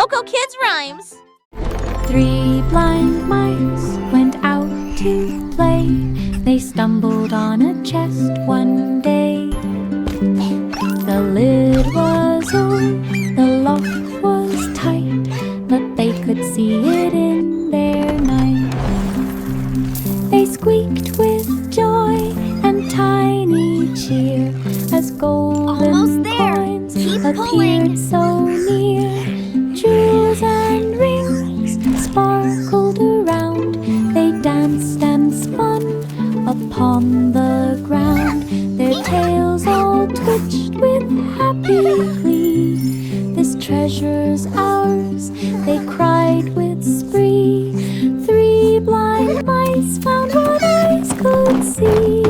Coco Kids Rhymes. 3 blind mice went out to play. They stumbled on a chest one day. The lid was old, the lock was tight, but they could see it in their night. They squeaked with joy and tiny cheer as golden coins appeared so near. Jewels and rings sparkled around. They danced and spun upon the ground. Their tails all twitched with happy glee. This treasure's ours, they cried with spree. 3 blind mice found what eyes could see.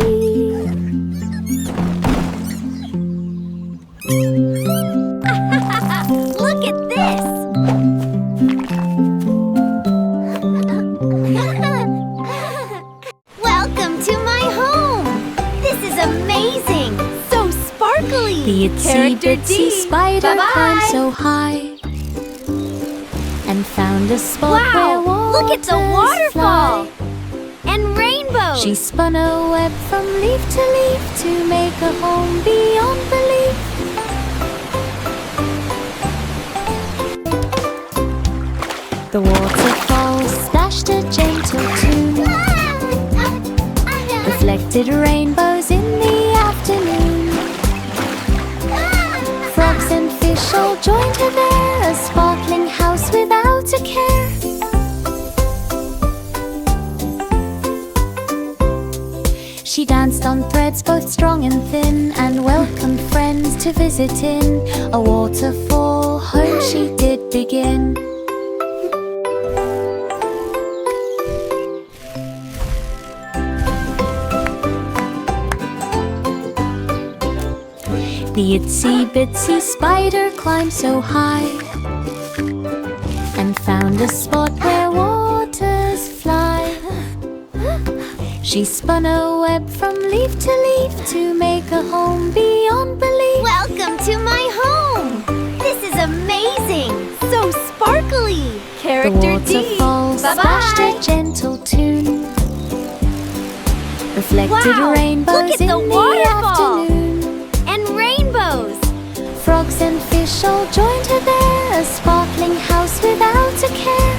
Look at this! Welcome to my home! This is amazing! So sparkly! The itsy-bitsy spider climbed so high and found a spot where Wow! Look at the waters waterfall! fly. And rainbows! She spun a web from leaf to leaf to make a home beyond belief. The waterfall splashed a gentle tune, reflected rainbows in the afternoon. Frogs and fish all joined her there, a sparkling house without a care. She danced on threads both strong and thin, and welcomed friends to visit in. A waterfall home she did begin. The itsy-bitsy spider climbed so high and found a spot where waters fly. She spun a web from leaf to leaf to make a home beyond belief. Welcome to my home! This is amazing! So sparkly! The Character D! waterfall splashed a gentle tune, reflected Wow! rainbows Look at in the the waterfall! afternoon. And rainbows! Frogs and fish all joined her there, a sparkling house without a care.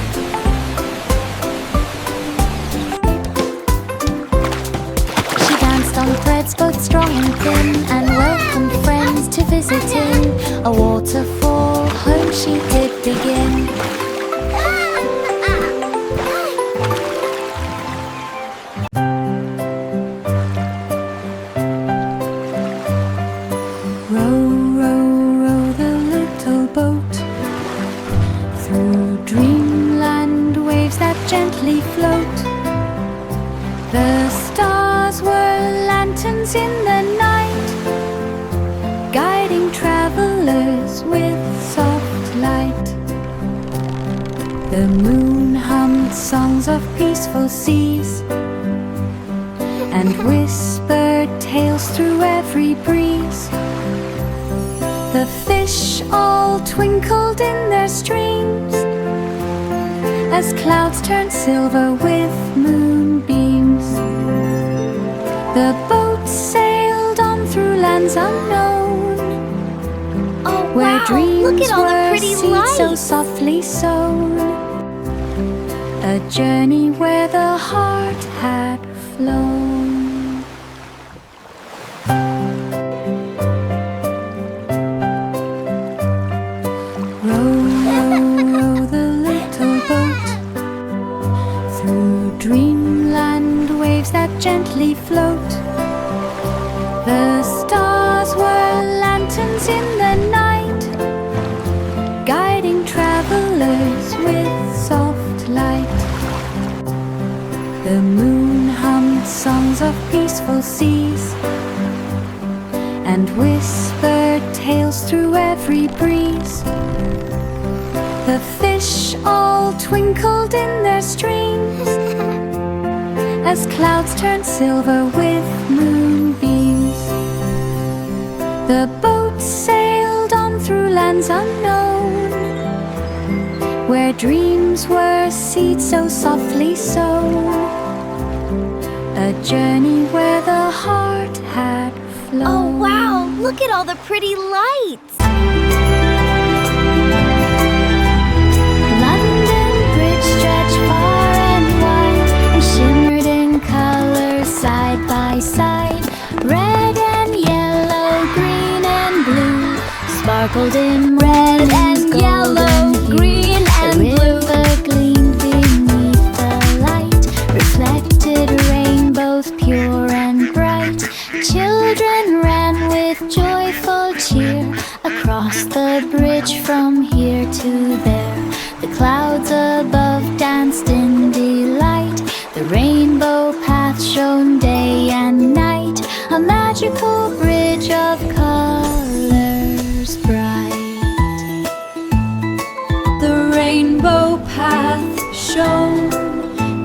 She danced on threads both strong and thin, and welcomed friends to visit in. A waterfall home she did begin. Row, row, row the little boat through dreamland waves that gently float. The stars were lanterns in the night, guiding travelers with soft light. The moon hummed songs of peaceful seas and whispered tales through every breeze. The fish all twinkled in their streams as clouds turned silver with moonbeams. The boat sailed on through lands unknown, Oh where wow! dreams Look at all the were pretty seeds so lights! softly sown. A journey where the heart had flown. Row, row, row the little boat through dreamland waves that gently float. The stars were lanterns in the night, guiding travelers with soft light. The moon hummed songs of peaceful seas and whispered tales through every breeze. The fish all twinkled in their streams as clouds turned silver with moonbeams. The boat sailed on through lands unknown, where dreams were seeds so softly sown, a journey where the heart had flown. Oh wow, look at all the pretty lights! London Bridge stretched far and wide and shimmered in colors side by side. Red and yellow, green and blue, sparkled in red and yellow, green and blue. The river gleamed beneath the light, reflected rainbows pure and bright. Children ran with joyful cheer across the bridge from here to there. The clouds above danced in delight. The rainbow path shone day and night, a magical bridge of colors bright. The rainbow path shone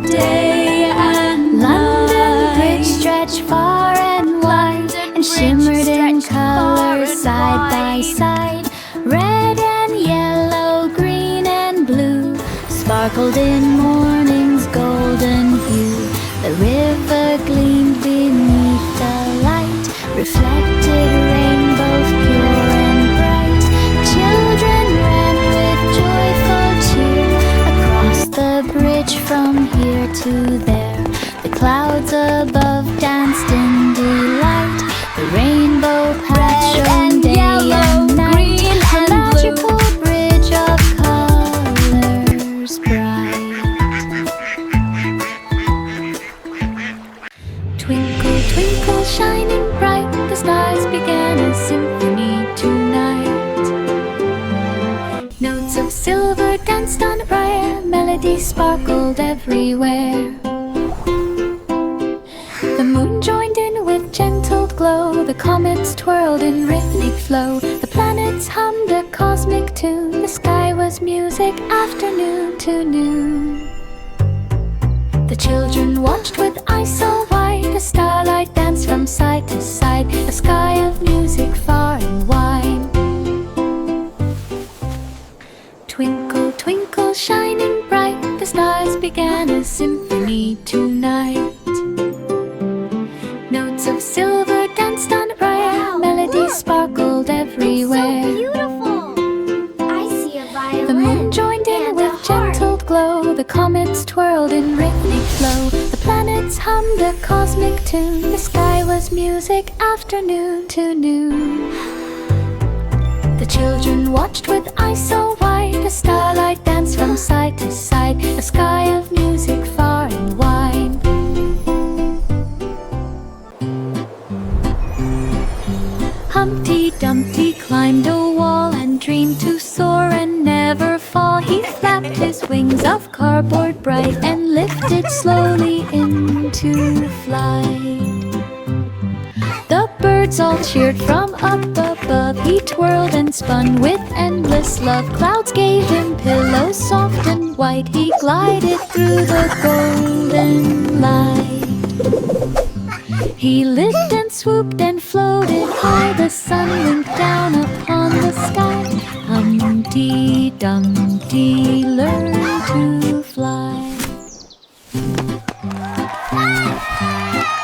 day and night. London Bridge stretched far and wide and shimmered in colors side by side. Red and yellow, green and blue, sparkled in morning's golden hue. The river gleamed beneath the light, reflected rainbows pure and bright. Children ran with joyful cheer across the bridge from here to there. The clouds above danced in delight. The rainbow path shone day and night, a magical bridge of colors bright. Twinkle, twinkle, shining bright, the stars began a symphony tonight. Notes of silver danced on a briar, melodies sparkled everywhere. The moon joined in with gentle glow, the comets twirled in rhythmic flow, the planets hummed a cosmic tune, the sky was music afternoon to noon. The children watched with eyes so wide, the starlight danced from side to side, a sky of music far and wide. Twinkle, twinkle, shining bright, the stars began a symphony tonight. Notes of silver danced on a briar, melodies sparkled everywhere. So beautiful! I see a violin. The moon joined in with gentle glow, the comets twirled in rhythmic flow, the planets hummed a cosmic tune, the sky was music afternoon to noon. The children watched with eyes so wide, the starlight danced from side to side, a sky of music far and wide. Humpty Dumpty climbed a wall and dreamed to soar and never fall. He flapped his wings of cardboard bright and lifted slowly into flight. The birds all cheered from up above. He twirled and spun with endless love. Clouds gave him pillows soft and white. He glided through the golden light. He lived and swooped and floated high. The sun winked down upon the sky. Humpty Dumpty learned to fly.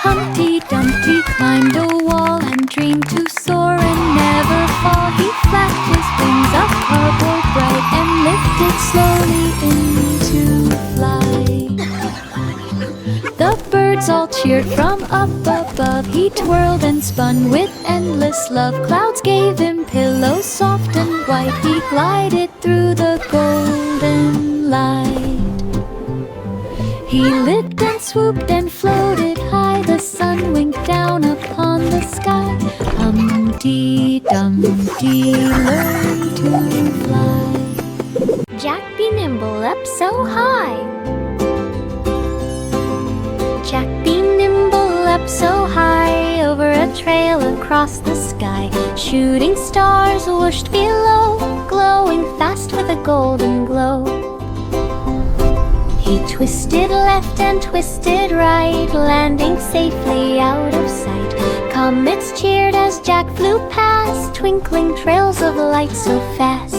Humpty Dumpty climbed a wall and dreamed to soar and never fall. He flapped his wings of cardboard bright and lifted slowly into flight. The birds all cheered from up above. He twirled and spun with endless love. Clouds gave him pillows soft and white. He glided through the golden light. He lived and swooped and floated high. The sun winked down upon the sky. Humpty Dumpty learned to fly. Jack be nimble up so high. Jack be nimble up so high, over a trail across the sky. Shooting stars whooshed below, glowing fast with a golden glow. He twisted left and twisted right, landing safely out of sight. Comets cheered as Jack flew past, twinkling trails of light so fast.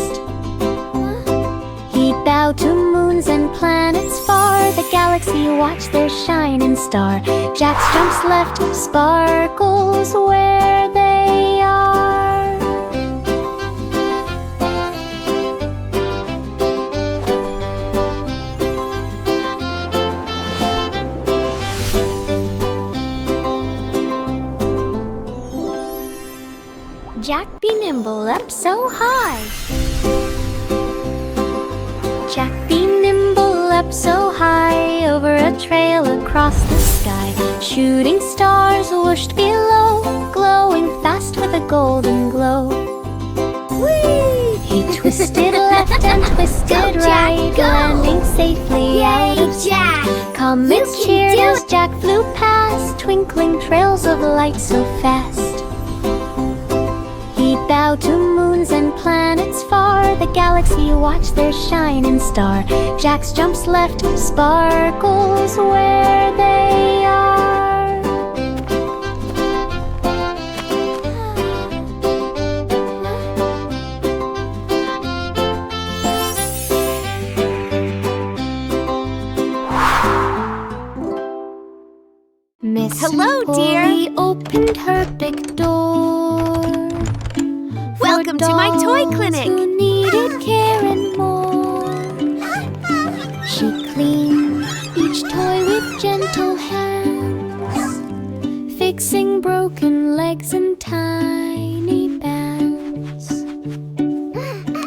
He bowed bow to moons and planets far. The galaxy watch their shining star. Jack jumps left, sparkles where they are. Jack be nimble up so high. Jack be nimble up so high, over a trail across the sky. Shooting stars whooshed below, glowing fast with a golden glow. Whee! He twisted left and twisted right, landing safely out of sight. Comets cheered as Jack flew past, twinkling trails of light so fast. He bowed to moons and planets far. The galaxy watch their shining star. Jack's jumps left, sparkles where they are. Miss Hello, dear. Polly opened her big door. Welcome to my toy clinic. Who needed care and more. She cleaned each toy with gentle hands, fixing broken legs and tiny bands.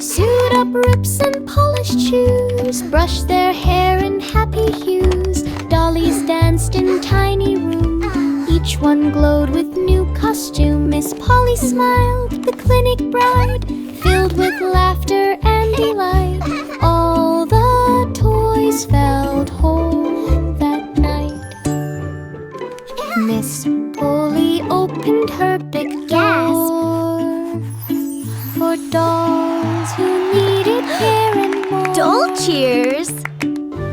Sewed up rips and polished shoes, brushed their hair in happy hues. Dollies danced in tiny rooms, each one glowed with new costume. Miss Polly smiled, the clinic bride, filled with laughter and delight. All the toys felt whole that night. Miss Polly opened her big door for dolls who needed care and more. Doll cheers!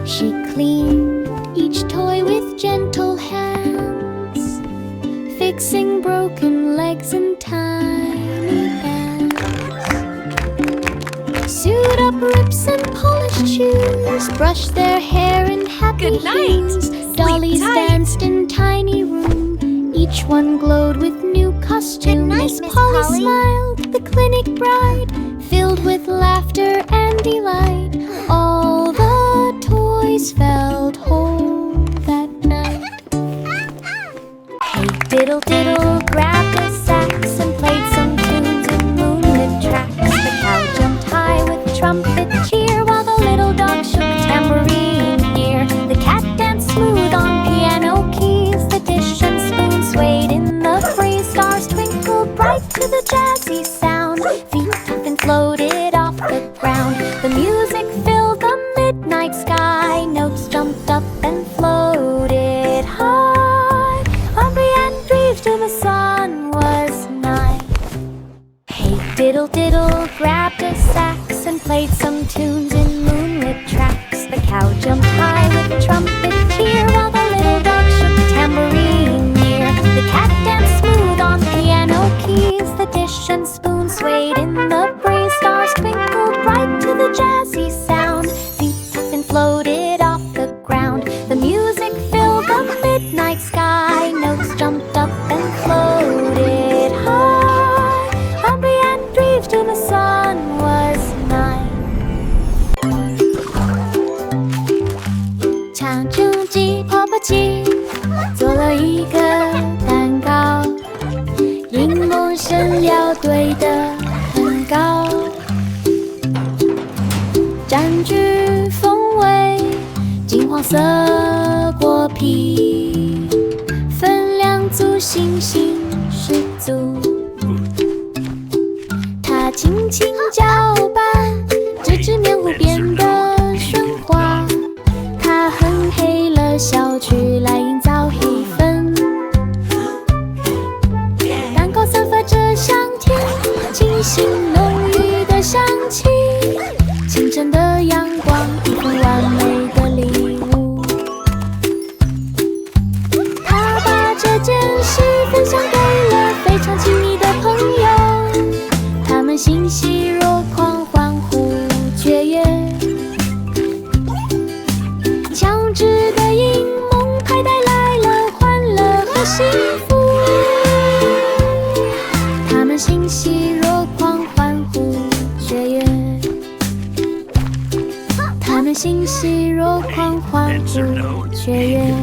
She cleaned each toy with gentle hands, fixing broken legs and tiny bands. Sewed up rips and polished shoes, brushed their hair in happy Good night. hues. Sleep Dollies tight. danced in tiny room, each one glowed with new costume. Good night, Miss Miss Polly Polly. smiled, the clinic bride, filled with laughter and delight. All the toys felt whole that night. Hey diddle diddle grabbed a sax and played some tunes in moonlit tracks. The cow jumped high with trumpet cheer, while the little dog shook tambourine ear. The cat danced smooth on piano keys, the dish and spoon swayed in the breeze. Stars twinkled bright to the jazzy sound, feet then floated off the ground. The music filled the midnight sky, notes jumped up and floated high. Hungry and grieved till the sun was nigh. Hey diddle diddle grabbed a sax and played some tunes in moonlit tracks. The cow jumped high with a trumpet cheer, while the little dog shook tambourine near. The cat danced smooth on piano keys, the dish and spoon swayed in the breeze. Stars twinkled bright to the jazzy sound, feet then floated off the ground. The music filled the midnight sky, notes jumped up and floated high. Hungry and grieved till the sun was nigh. 长城鸡婆婆鸡做了一个蛋糕，柠檬生料堆得很高，占据风味，金黄色果皮，分量足，信心十足。它轻轻搅拌，直至面糊变得顺滑。它哼黑了小曲来营造气氛，蛋糕散发着香甜，清新浓郁的香气。清晨的阳光，一份完美的礼物。他把这件事分享给了非常亲密的朋友，他们欣喜若狂，欢呼雀跃。摇狂欢舞雀跃，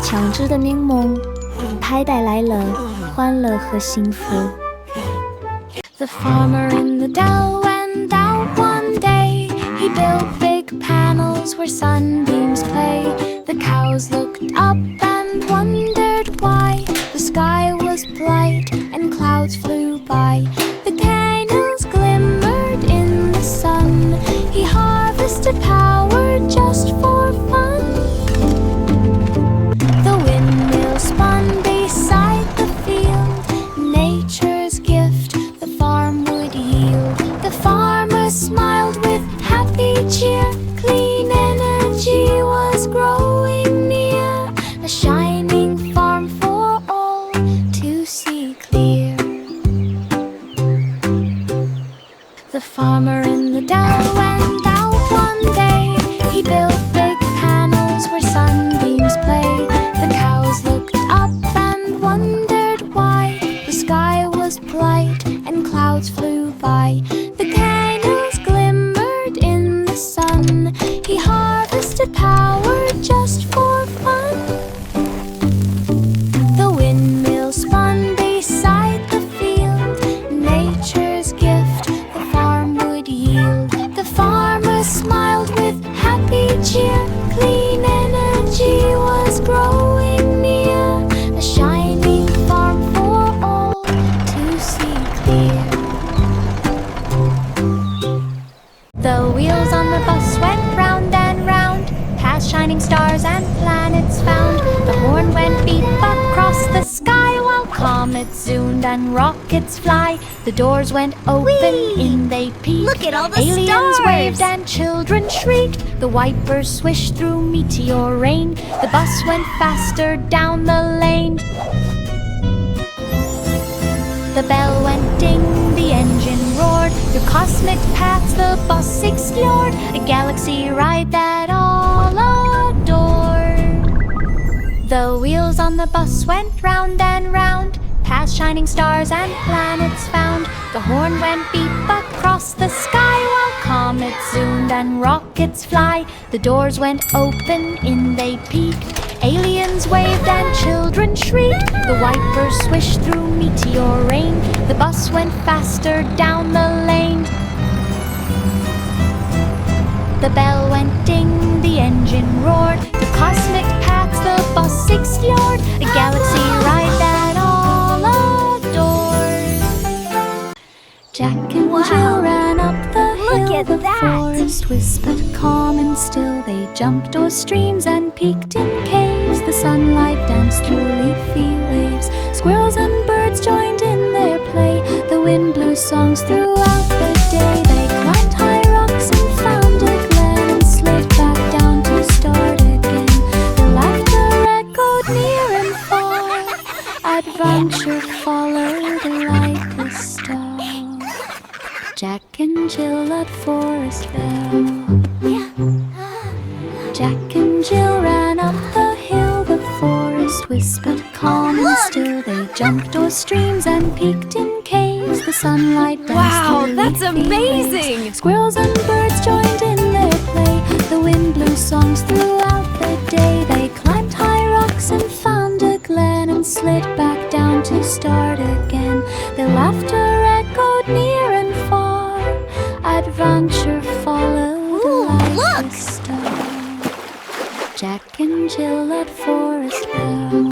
强制的柠檬派带来了欢乐和幸福。The farmer in the dell went out one day. He built big panels where sunbeams play. The cows looked up and wondered why the sky was bright and clouds flew by. The candles glimmered in the sun. He harvested power just for fun. The windmill spun beside the field, nature's gift the farm would yield. The farmer smiled with happy cheer. Clean energy was growing near, a shining farm for all to see clear. The farmer in the dell went out one day. He built big panels where sunbeams play. The cows looked up and wondered why the sky was bright and clouds flew by. The candles glimmered in the sun. He harvested power just for fun. The windmill spun beside the field, nature's gift the farm would yield. The farmer smiled with happy cheer. Clean energy was growing near, a shining farm for all to see clear. The wheels on the bus went round and round, past shining stars and planets found. The horn went beep across the sky, while comets zoomed and rockets fly. The doors went open, Whee! in they peeked. Look at all the Aliens stars! waved and children shrieked. The wipers swished through meteor rain. The bus went faster down the lane. The bell went ding, the engine roared. Through cosmic paths the bus explored, a galaxy ride that all adored. The wheels on the bus went round and round, past shining stars and planets found. The horn went beep across the sky, while comets zoomed and rockets fly. The doors went open, in they peeked. Aliens waved and children shrieked. The wipers swished through meteor rain. The bus went faster down the lane. The bell went ding, the engine roared. Through cosmic paths the bus explored, a galaxy ride that all adored. Jack and Jill ran up the Look hill. at The that! forest whispered calm and still. They jumped o'er streams and peeked in caves. The sunlight danced through leafy waves. Squirrels and birds joined in their play. The wind blew songs throughout the day. They climbed high rocks and found a glen and slid back down to start again. The laughter echoed near and far. Adventure followed like a star. Jack and Jill at Forestville. Jack and Jill ran up the hill. The forest whispered calm and still. They jumped o'er streams and peeked in caves. The sunlight danced Wow, through that's leafy amazing! waves. Squirrels and birds joined in their play. The wind blew songs throughout the day. They climbed high rocks and found a glen and slid back down to start again. Their laughter echoed near and far. Adventure followed Ooh, like look! a star. Jack and Jill at Forestville.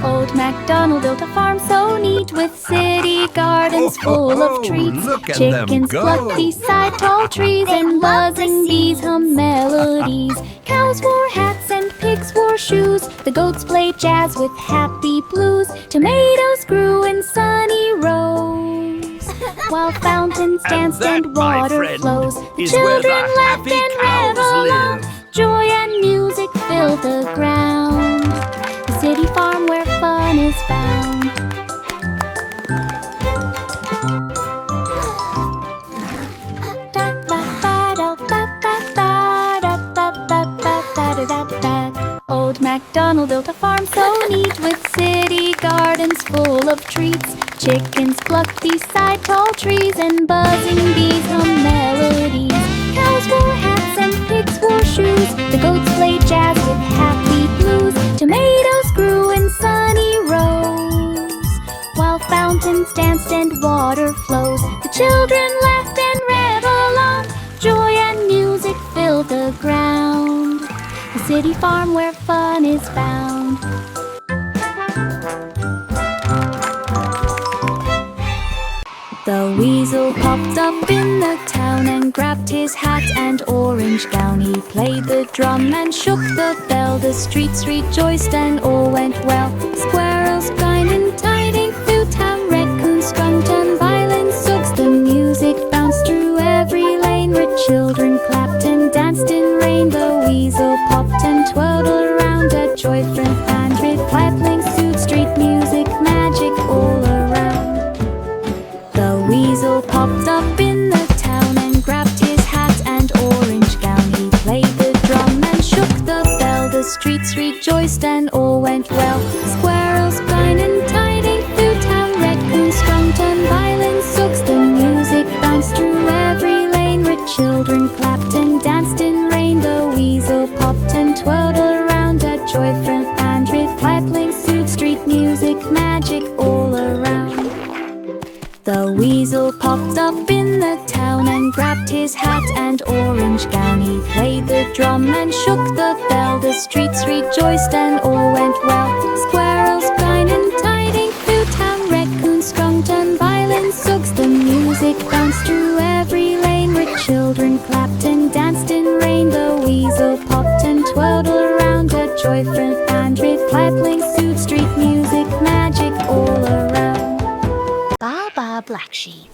Old MacDonald built a farm so neat, with city gardens full of treats. Look at them Chickens go. cluck beside tall trees, and buzzing bees hum melodies. Cows wore hats and pigs wore shoes. The goats played jazz with happy blues. Tomatoes grew in sunny rows, while fountains danced that, and my water friend, flows. The is where the children laughed happy and cows ran along. live. Joy and music filled the ground. The city farm where fun is found. Old MacDonald built a farm so neat, with city gardens full of treats. Chickens cluck beside tall trees, and buzzing bees hum melodies. Cows wore hats and pigs wore shoes. The goats played jazz with happy blues. Tomatoes grew in sunny rows, while fountains danced and water flows. The children laughed and ran along. Joy and music filled the ground. The city farm where fun is found. The weasel popped up in the town and grabbed his hat and orange gown. He played the drum and shook the bell. The streets rejoiced and all went well. Squirrels kind and tiding through town. Raccoons strummed and violins soaks. The music bounced through every lane where children clapped and danced in rain. The weasel popped and twirled around. A joy from Andrew Pipling sued. Street music magic all around. The weasel popped up in the town and grabbed his hat and orange gown. He played the drum and shook the bell. The streets rejoiced and all went well. Squirrels kind and tiding through town. Raccoons strummed and violins soaks. The music bounced through every lane where children clapped and danced in rain. The weasel popped and twirled around. A joy from Andrew Pipling sued. Street music magic all around. The weasel popped up in the town and grabbed his hat and orange gown. He played the drum and shook the bell. The streets rejoiced and all went well. Squirrels kind and tiding through town. Raccoons strummed and violins soaks. The music bounced through every lane where children clapped and danced in rain. The weasel popped and twirled around. A joy from Andrew Pipling sued. Street music magic all around. Baa Black Sheep.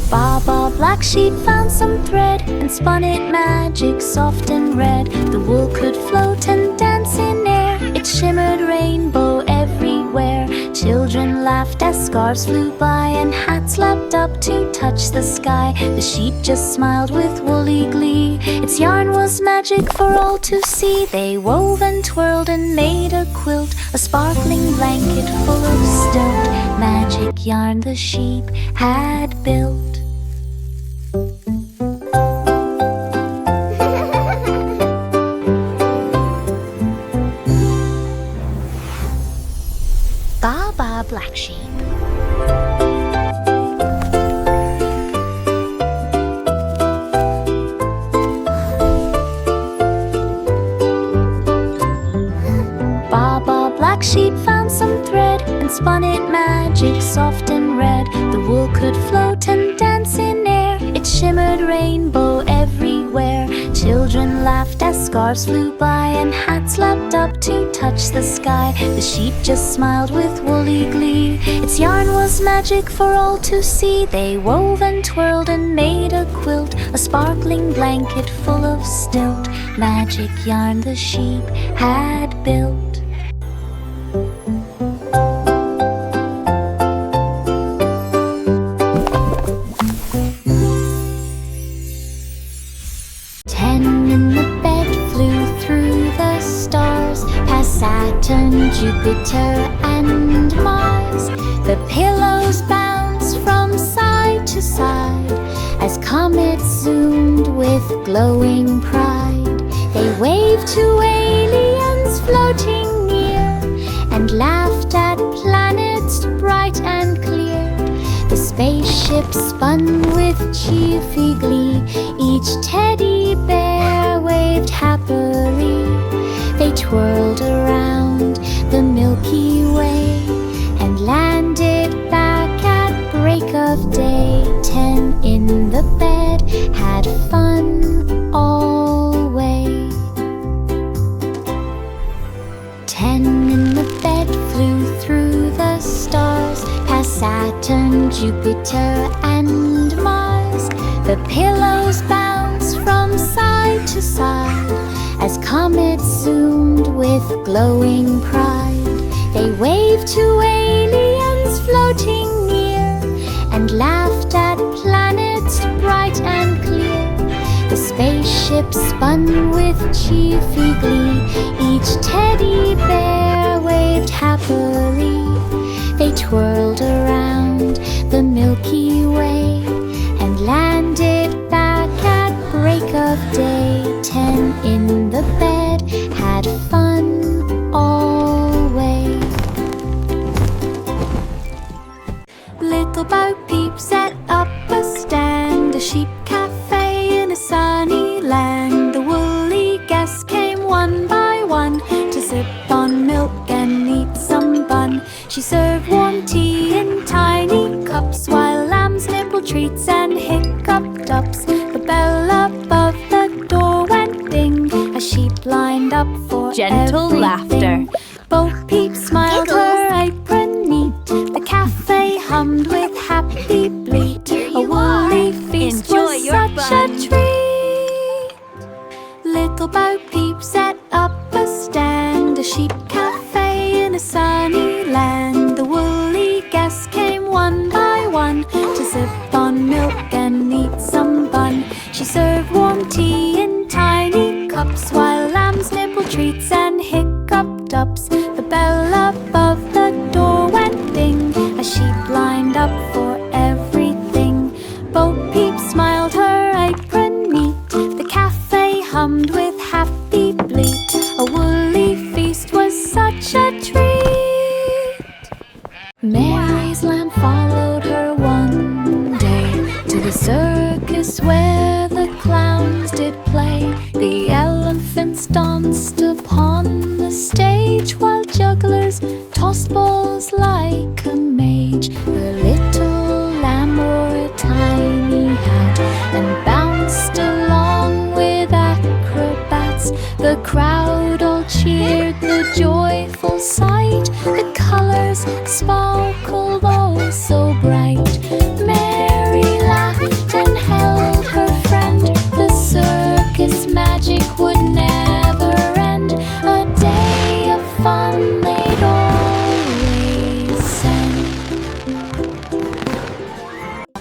Baa Black Sheep found some thread and spun it magic soft and red. The wool could float and dance in air. It shimmered rainbow everywhere. Children laughed as scarves flew by and hats lapped up to touch the sky. The sheep just smiled with woolly glee. Its yarn was magic for all to see. They wove and twirled and made a quilt, a sparkling blanket full of stilt. Magic yarn the sheep had built. Baa Black Sheep. Baa Black Sheep found some thread and spun it magic soft and red. The wool could float and dance in air. It shimmered rainbow everywhere. Children laughed as scarves flew by and hats lapped up to touch the sky. The sheep just smiled with woolly glee. Its yarn was magic for all to see. They wove and twirled and made a quilt, a sparkling blanket full of stilt. Magic yarn the sheep had built. Saturn, Jupiter, and Mars. The pillows bounced from side to side as comets zoomed with glowing pride. They waved to aliens floating near and laughed at planets bright and clear. The spaceship spun with cheerful glee. Each teddy bear waved happily. They twirled around the Milky Way and landed back at break of day. 10 in the bed had fun always. 10 in the bed flew through the stars, past Saturn, Jupiter, and Mars. The pillows bounced from side to side as comets zoomed with glowing pride. They waved to aliens floating near and laughed at planets bright and clear. cheerful glee. Each teddy bear waved happily. They twirled around the Milky Way and landed back at break of day. 10 in the bed had fun always. Little Bo Peep set up a stand, a sheep cafe in a sunny land. The woolly guests came one by one to sip on milk and eat some bun. She served warm tea in tiny cups while lambs nibbled treats and hiccuped ups. The bell above the door went ding as sheep lined up for Gentle everything. laughter. Bo Peep smiled, her apron neat. The cafe hummed with happy bleat. A woolly feast Enjoy was your such bun. a treat. Little Bo Peep set up a stand, a sheep cafe in a sunny land. The woolly guests came one by one to sip on milk and eat some bun. She served warm tea in tiny cups while lambs nibbled treats and hiccuped ups. The bell above the door went ding as sheep lined up for everything. Bo Peep smiled, her apron neat. The cafe hummed with happy bleat. A woolly feast was such a treat. Mary's lamb followed her one day to the circus where the clowns did play. The elephants danced upon the stage while jugglers tossed balls like a mage. The little lamb wore a tiny hat and bounced along with acrobats. The crowd all cheered the joyful sight. The colors sparkled oh so bright. Mary laughed and held her friend. The circus magic would never end. A day of fun they'd always send.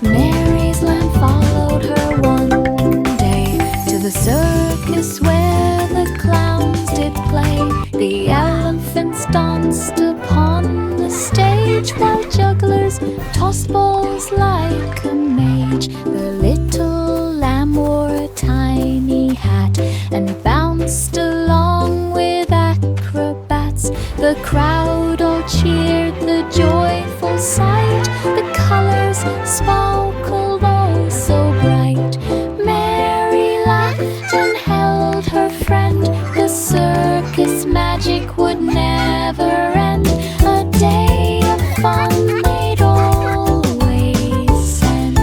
Mary's lamb followed her one day to the circus where the clowns did play. The elephants danced upon the stage while jugglers tossed balls like a mage. The little lamb wore a tiny hat and bounced along with acrobats. The crowd all cheered the joyful sight. The colors sparkled oh so bright. Mary laughed and held her friend. The circus magic would never end. A day of fun they'd always send.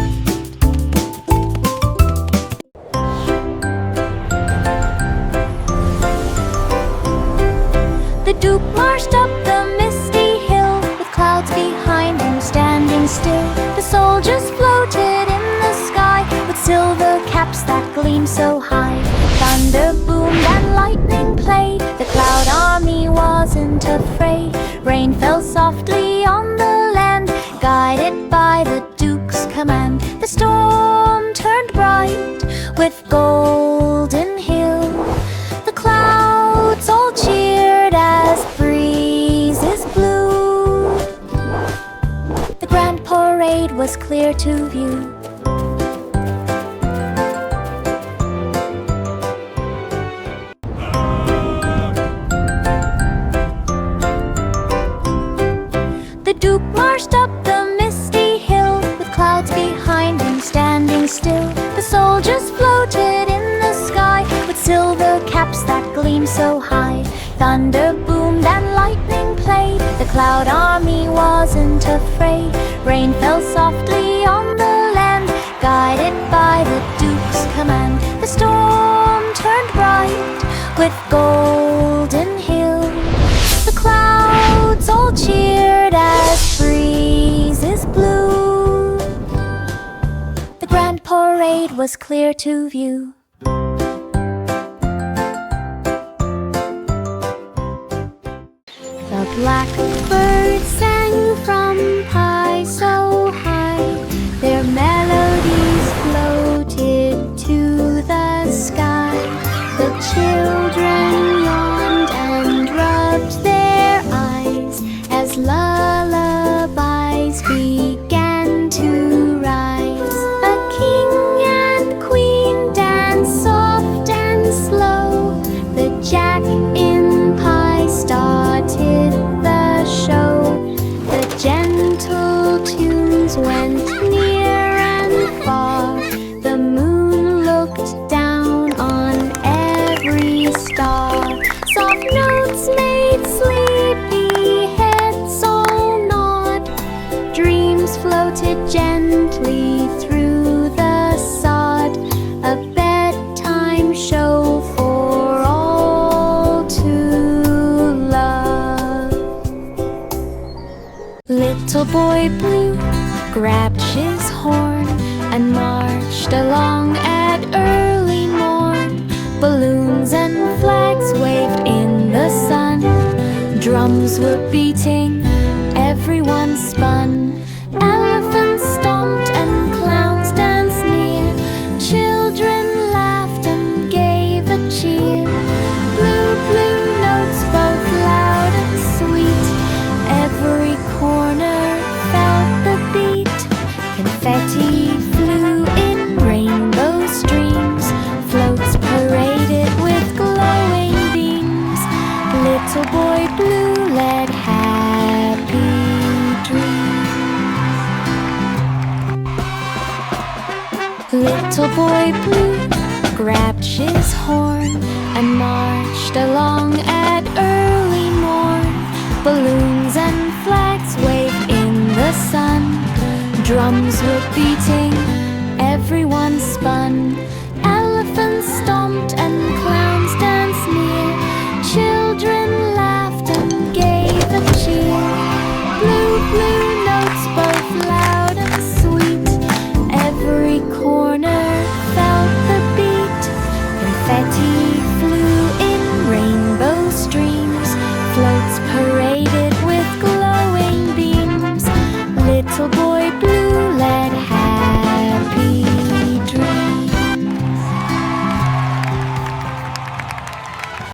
The Duke marched up the misty hill with clouds behind him standing still. The soldiers floated in the sky with silver caps that gleamed so high. Thunder boomed and lightning played. The cloud army wasn't afraid. Rain fell softly on the land, guided by the Duke's command. The storm turned bright with golden hill. The clouds all cheered as breezes blew. The grand parade was clear to view. The Duke marched up the misty hill with clouds behind him standing still. The soldiers floated in the sky with silver caps that gleamed so high. Thunder boomed and lightning played. The cloud army wasn't afraid. Rain fell softly on the land, guided by the Duke's command. The storm turned bright with golden hill. The clouds all cheered as breezes blew. The grand parade was clear to view. The blackbirds sang from high so high. Their melodies floated to the sky. The children stars went near and far. The moon looked down on every star. Soft notes made sleepy heads all nod. Dreams floated gently through the sod. A bedtime show for all to love. Little boy blue grabbed his horn and marched along at early morn. Balloons and flags waved in the sun. Drums were beating, everyone spun. Elephants stomped and clowns danced near. Children laughed and gave a cheer. Blue, blue notes both loud and sweet. Every corner felt the beat. Confetti flew in rainbow streams. Floats paraded with glowing beams. Little boy blue led happy dreams. Little boy blue grabbed his horn and marched along at early morn. Balloons and flags waved in the sun. Drums were beating, everyone spun. Elephants stomped and clowns danced near. Children laughed and gave a cheer. Blue, blue